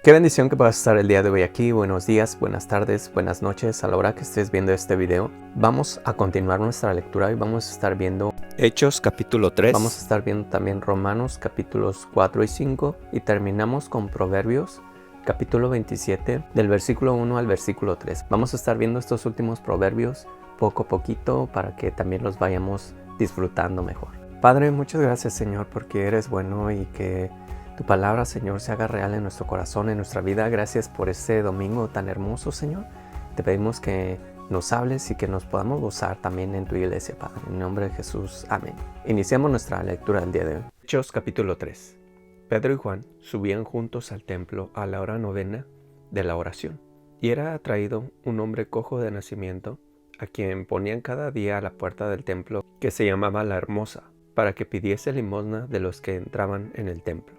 Qué bendición que puedas estar el día de hoy aquí. Buenos días, buenas tardes, buenas noches. A la hora que estés viendo este video, vamos a continuar nuestra lectura y vamos a estar viendo Hechos capítulo 3. Vamos a estar viendo también Romanos capítulos 4 y 5 y terminamos con Proverbios capítulo 27 del versículo 1 al versículo 3. Vamos a estar viendo estos últimos proverbios poco a poquito para que también los vayamos disfrutando mejor. Padre, muchas gracias, Señor, porque eres bueno y que tu palabra, Señor, se haga real en nuestro corazón, en nuestra vida. Gracias por este domingo tan hermoso, Señor. Te pedimos que nos hables y que nos podamos gozar también en tu iglesia, Padre. En el nombre de Jesús, amén. Iniciamos nuestra lectura del día de hoy. Hechos capítulo 3. Pedro y Juan subían juntos al templo a la hora novena de la oración. Y era traído un hombre cojo de nacimiento, a quien ponían cada día a la puerta del templo, que se llamaba La Hermosa, para que pidiese limosna de los que entraban en el templo.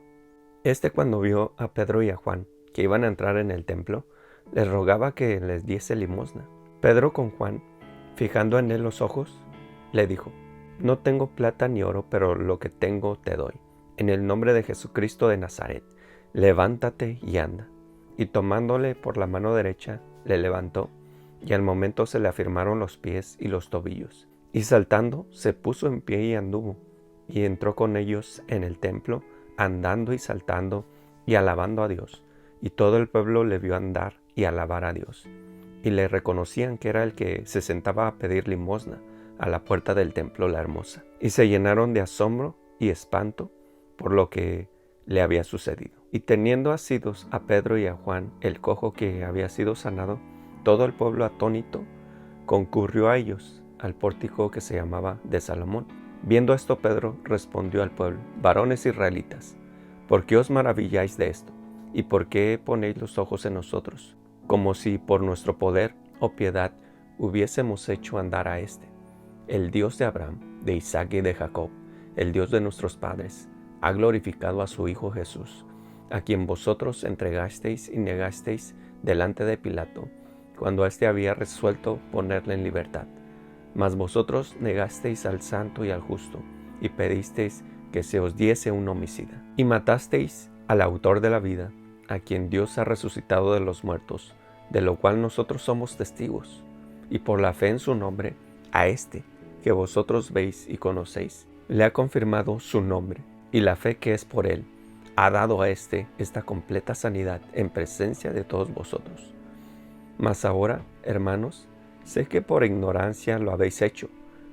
Cuando vio a Pedro y a Juan, que iban a entrar en el templo, les rogaba que les diese limosna. Pedro con Juan, fijando en él los ojos, le dijo: No tengo plata ni oro, pero lo que tengo te doy. En el nombre de Jesucristo de Nazaret, levántate y anda. Y tomándole por la mano derecha, le levantó, y al momento se le afirmaron los pies y los tobillos. Y saltando, se puso en pie y anduvo, y entró con ellos en el templo, andando y saltando y alabando a Dios. Y todo el pueblo le vio andar y alabar a Dios. Y le reconocían que era el que se sentaba a pedir limosna a la puerta del templo La Hermosa. Y se llenaron de asombro y espanto por lo que le había sucedido. Y teniendo asidos a Pedro y a Juan, el cojo que había sido sanado, todo el pueblo atónito concurrió a ellos al pórtico que se llamaba de Salomón. Viendo esto, Pedro respondió al pueblo: Varones israelitas, ¿por qué os maravilláis de esto? ¿Y por qué ponéis los ojos en nosotros, como si por nuestro poder o piedad hubiésemos hecho andar a el Dios de Abraham, de Isaac y de Jacob, el Dios de nuestros padres, ha glorificado a su Hijo Jesús, a quien vosotros entregasteis y negasteis delante de Pilato, cuando había resuelto ponerle en libertad. Mas vosotros negasteis al santo y al justo, y pedisteis que se os diese un homicida. Y matasteis al autor de la vida, a quien Dios ha resucitado de los muertos, de lo cual nosotros somos testigos. Y por la fe en su nombre, a que vosotros veis y conocéis, le ha confirmado su nombre, y la fe que es por él, ha dado a esta completa sanidad en presencia de todos vosotros. Mas ahora, hermanos, sé que por ignorancia lo habéis hecho,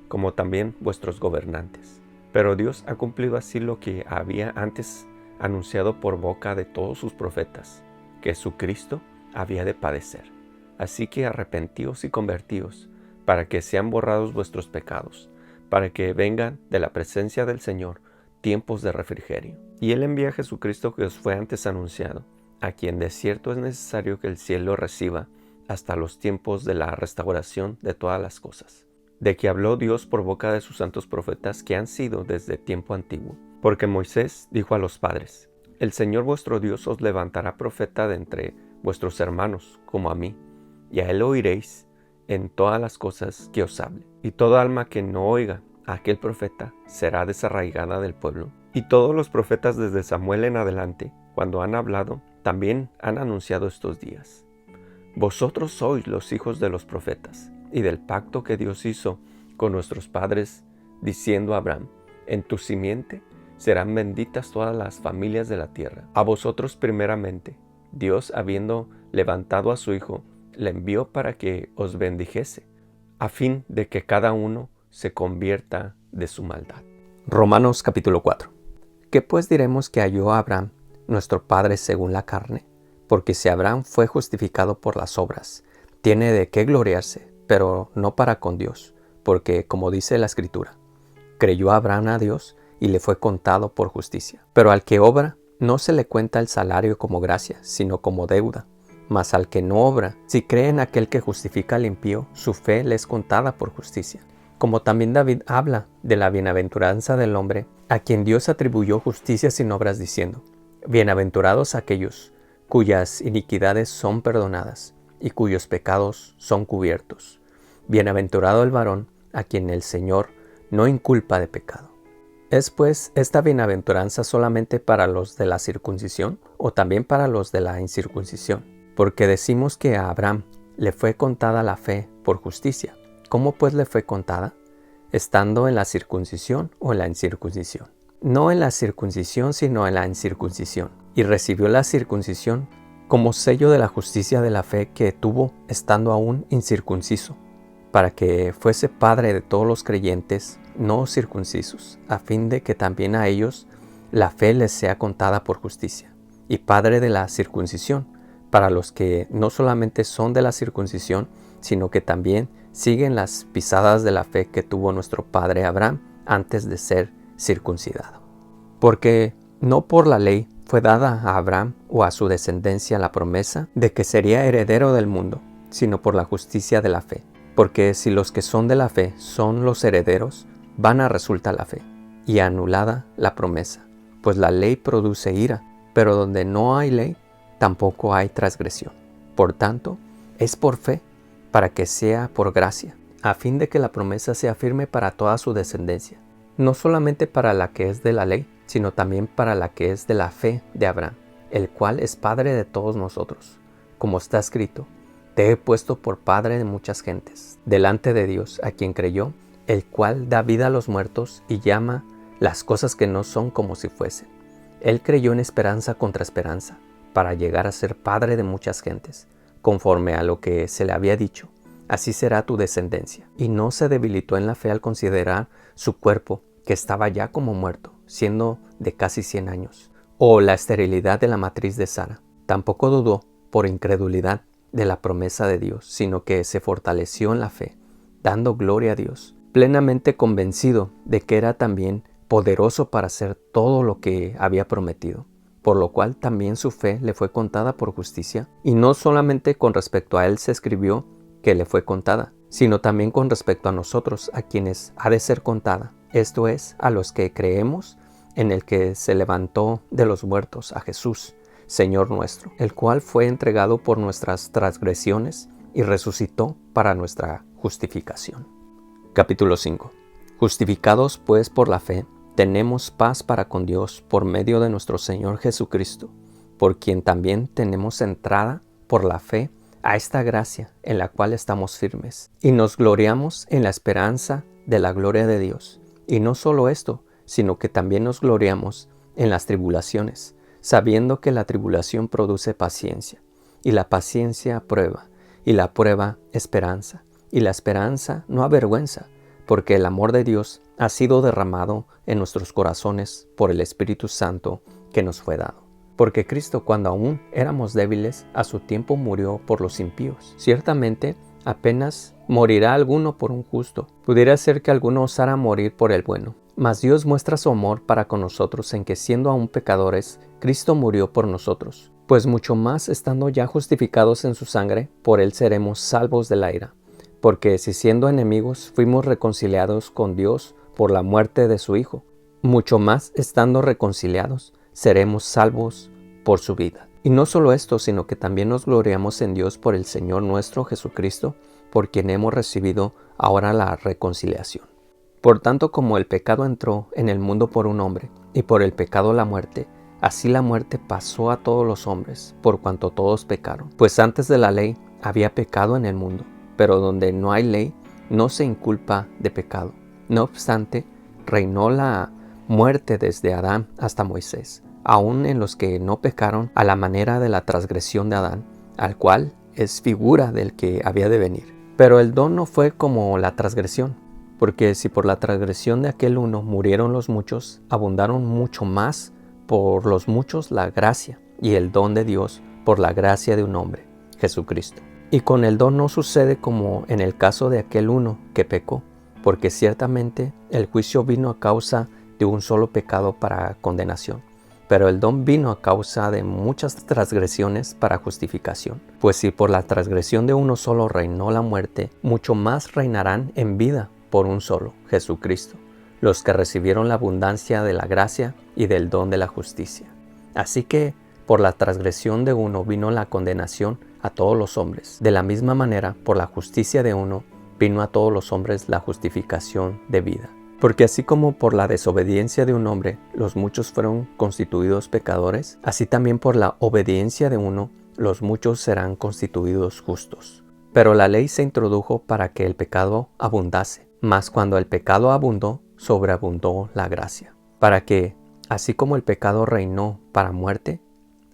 como también vuestros gobernantes. Pero Dios ha cumplido así lo que había antes anunciado por boca de todos sus profetas, que su Cristo había de padecer. Así que arrepentíos y convertíos, para que sean borrados vuestros pecados, para que vengan de la presencia del Señor tiempos de refrigerio. Y Él envía a Jesucristo que os fue antes anunciado, a quien de cierto es necesario que el cielo reciba hasta los tiempos de la restauración de todas las cosas, de que habló Dios por boca de sus santos profetas que han sido desde tiempo antiguo. Porque Moisés dijo a los padres: El Señor vuestro Dios os levantará profeta de entre vuestros hermanos, como a mí, y a él oiréis en todas las cosas que os hable. Y toda alma que no oiga a aquel profeta será desarraigada del pueblo. Y todos los profetas desde Samuel en adelante, cuando han hablado, también han anunciado estos días. Vosotros sois los hijos de los profetas y del pacto que Dios hizo con nuestros padres, diciendo a Abraham: En tu simiente serán benditas todas las familias de la tierra. A vosotros primeramente, Dios, habiendo levantado a su Hijo, le envió para que os bendijese, a fin de que cada uno se convierta de su maldad. Romanos capítulo 4. ¿Qué pues diremos que halló a Abraham, nuestro padre según la carne? Porque si Abraham fue justificado por las obras, tiene de qué gloriarse, pero no para con Dios, porque, como dice la Escritura, creyó Abraham a Dios y le fue contado por justicia. Pero al que obra, no se le cuenta el salario como gracia, sino como deuda. Mas al que no obra, si cree en aquel que justifica al impío, su fe le es contada por justicia. Como también David habla de la bienaventuranza del hombre, a quien Dios atribuyó justicia sin obras, diciendo: Bienaventurados aquellos cuyas iniquidades son perdonadas y cuyos pecados son cubiertos. Bienaventurado el varón a quien el Señor no inculpa de pecado. ¿Es pues esta bienaventuranza solamente para los de la circuncisión o también para los de la incircuncisión? Porque decimos que a Abraham le fue contada la fe por justicia. ¿Cómo pues le fue contada? ¿Estando en la circuncisión o en la incircuncisión? No en la circuncisión, sino en la incircuncisión. Y recibió la circuncisión como sello de la justicia de la fe que tuvo estando aún incircunciso, para que fuese padre de todos los creyentes no circuncisos, a fin de que también a ellos la fe les sea contada por justicia, y padre de la circuncisión, para los que no solamente son de la circuncisión, sino que también siguen las pisadas de la fe que tuvo nuestro padre Abraham antes de ser circuncidado. Porque no por la ley fue dada a Abraham o a su descendencia la promesa de que sería heredero del mundo, sino por la justicia de la fe. Porque si los que son de la fe son los herederos, vana resulta la fe, y anulada la promesa, pues la ley produce ira, pero donde no hay ley, tampoco hay transgresión. Por tanto, es por fe, para que sea por gracia, a fin de que la promesa sea firme para toda su descendencia, no solamente para la que es de la ley, sino también para la que es de la fe de Abraham, el cual es padre de todos nosotros, como está escrito: te he puesto por padre de muchas gentes, delante de Dios, a quien creyó, el cual da vida a los muertos y llama las cosas que no son como si fuesen. Él creyó en esperanza contra esperanza, para llegar a ser padre de muchas gentes, conforme a lo que se le había dicho: así será tu descendencia. Y no se debilitó en la fe al considerar su cuerpo, que estaba ya como muerto, siendo de casi 100 años, o la esterilidad de la matriz de Sara. Tampoco dudó, por incredulidad, de la promesa de Dios, sino que se fortaleció en la fe, dando gloria a Dios, plenamente convencido de que era también poderoso para hacer todo lo que había prometido, por lo cual también su fe le fue contada por justicia. Y no solamente con respecto a él se escribió que le fue contada, sino también con respecto a nosotros, a quienes ha de ser contada, esto es, a los que creemos en el que se levantó de los muertos, a Jesús, Señor nuestro, el cual fue entregado por nuestras transgresiones y resucitó para nuestra justificación. Capítulo 5. Justificados pues por la fe, tenemos paz para con Dios por medio de nuestro Señor Jesucristo, por quien también tenemos entrada por la fe a esta gracia en la cual estamos firmes, y nos gloriamos en la esperanza de la gloria de Dios. Y no solo esto, sino que también nos gloriamos en las tribulaciones, sabiendo que la tribulación produce paciencia, y la paciencia prueba, y la prueba esperanza, y la esperanza no avergüenza, porque el amor de Dios ha sido derramado en nuestros corazones por el Espíritu Santo que nos fue dado. Porque Cristo, cuando aún éramos débiles, a su tiempo murió por los impíos. Ciertamente, apenas morirá alguno por un justo. Pudiera ser que alguno osara morir por el bueno. Mas Dios muestra su amor para con nosotros en que, siendo aún pecadores, Cristo murió por nosotros. Pues mucho más, estando ya justificados en su sangre, por él seremos salvos de la ira. Porque si siendo enemigos fuimos reconciliados con Dios por la muerte de su Hijo, mucho más, estando reconciliados, seremos salvos por su vida. Y no solo esto, sino que también nos gloriamos en Dios por el Señor nuestro Jesucristo, por quien hemos recibido ahora la reconciliación. Por tanto, como el pecado entró en el mundo por un hombre, y por el pecado la muerte, así la muerte pasó a todos los hombres, por cuanto todos pecaron. Pues antes de la ley había pecado en el mundo, pero donde no hay ley, no se inculpa de pecado. No obstante, reinó la muerte desde Adán hasta Moisés, aun en los que no pecaron a la manera de la transgresión de Adán, al cual es figura del que había de venir. Pero el don no fue como la transgresión, porque si por la transgresión de aquel uno murieron los muchos, abundaron mucho más por los muchos la gracia y el don de Dios por la gracia de un hombre, Jesucristo. Y con el don no sucede como en el caso de aquel uno que pecó, porque ciertamente el juicio vino a causa de un solo pecado para condenación, pero el don vino a causa de muchas transgresiones para justificación. Pues si por la transgresión de uno solo reinó la muerte, mucho más reinarán en vida por un solo, Jesucristo, los que recibieron la abundancia de la gracia y del don de la justicia. Así que por la transgresión de uno vino la condenación a todos los hombres. De la misma manera, por la justicia de uno vino a todos los hombres la justificación de vida. Porque así como por la desobediencia de un hombre los muchos fueron constituidos pecadores, así también por la obediencia de uno los muchos serán constituidos justos. Pero la ley se introdujo para que el pecado abundase, mas cuando el pecado abundó, sobreabundó la gracia. Para que, así como el pecado reinó para muerte,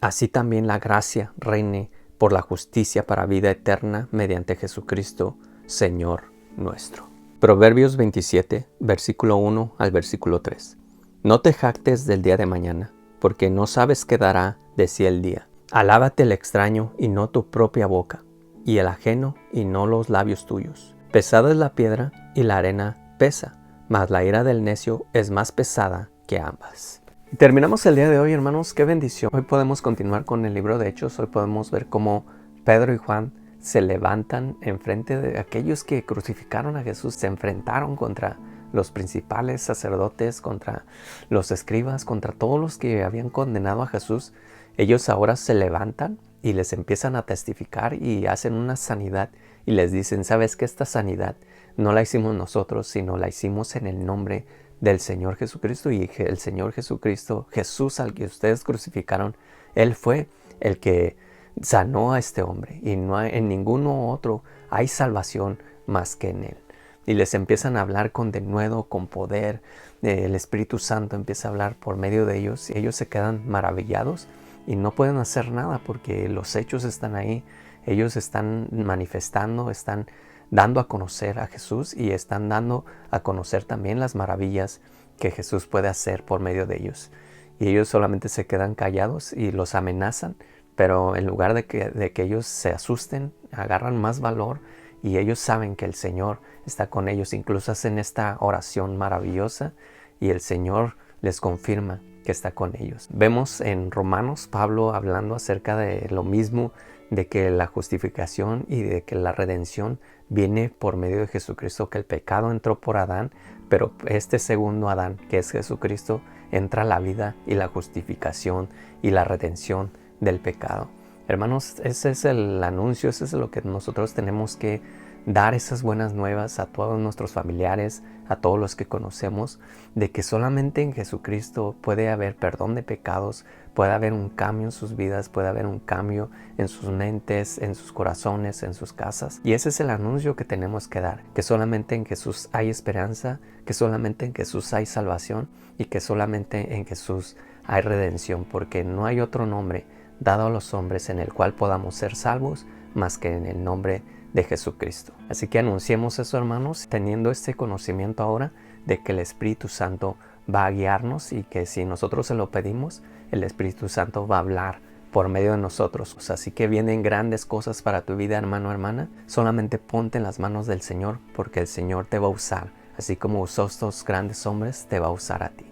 así también la gracia reine por la justicia para vida eterna mediante Jesucristo, Señor nuestro. Proverbios 27, versículo 1 al versículo 3. No te jactes del día de mañana, porque no sabes qué dará de sí el día. Alábate el extraño y no tu propia boca, y el ajeno y no los labios tuyos. Pesada es la piedra y la arena pesa, mas la ira del necio es más pesada que ambas. Y terminamos el día de hoy, hermanos. ¡Qué bendición! Hoy podemos continuar con el libro de Hechos. Hoy podemos ver cómo Pedro y Juan se levantan enfrente de aquellos que crucificaron a Jesús. Se enfrentaron contra los principales sacerdotes, contra los escribas, contra todos los que habían condenado a Jesús. Ellos ahora se levantan y les empiezan a testificar y hacen una sanidad y les dicen, ¿sabes qué? Esta sanidad no la hicimos nosotros, sino la hicimos en el nombre del Señor Jesucristo. Y el Señor Jesucristo, Jesús al que ustedes crucificaron, Él fue el que sanó a este hombre, y no hay, en ninguno otro hay salvación más que en Él. Y les empiezan a hablar con denuedo, con poder. El Espíritu Santo empieza a hablar por medio de ellos y ellos se quedan maravillados y no pueden hacer nada porque los hechos están ahí. Ellos están manifestando, están dando a conocer a Jesús y están dando a conocer también las maravillas que Jesús puede hacer por medio de ellos. Y ellos solamente se quedan callados y los amenazan, pero en lugar de que ellos se asusten, agarran más valor y ellos saben que el Señor está con ellos. Incluso hacen esta oración maravillosa y el Señor les confirma que está con ellos. Vemos en Romanos Pablo hablando acerca de lo mismo, de que la justificación y de que la redención viene por medio de Jesucristo, que el pecado entró por Adán, pero este segundo Adán, que es Jesucristo, entra la vida y la justificación y la redención del pecado. Hermanos, ese es el anuncio, ese es lo que nosotros tenemos que dar, esas buenas nuevas a todos nuestros familiares, a todos los que conocemos, de que solamente en Jesucristo puede haber perdón de pecados, puede haber un cambio en sus vidas, puede haber un cambio en sus mentes, en sus corazones, en sus casas. Y ese es el anuncio que tenemos que dar, que solamente en Jesús hay esperanza, que solamente en Jesús hay salvación y que solamente en Jesús hay redención, porque no hay otro nombre dado a los hombres en el cual podamos ser salvos más que en el nombre de Jesucristo. Así que anunciemos eso, hermanos, teniendo este conocimiento ahora de que el Espíritu Santo va a guiarnos y que si nosotros se lo pedimos, el Espíritu Santo va a hablar por medio de nosotros. Así que vienen grandes cosas para tu vida, hermano, hermana. Solamente ponte en las manos del Señor, porque el Señor te va a usar. Así como usó a estos grandes hombres, te va a usar a ti.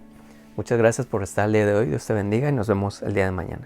Muchas gracias por estar el día de hoy. Dios te bendiga y nos vemos el día de mañana.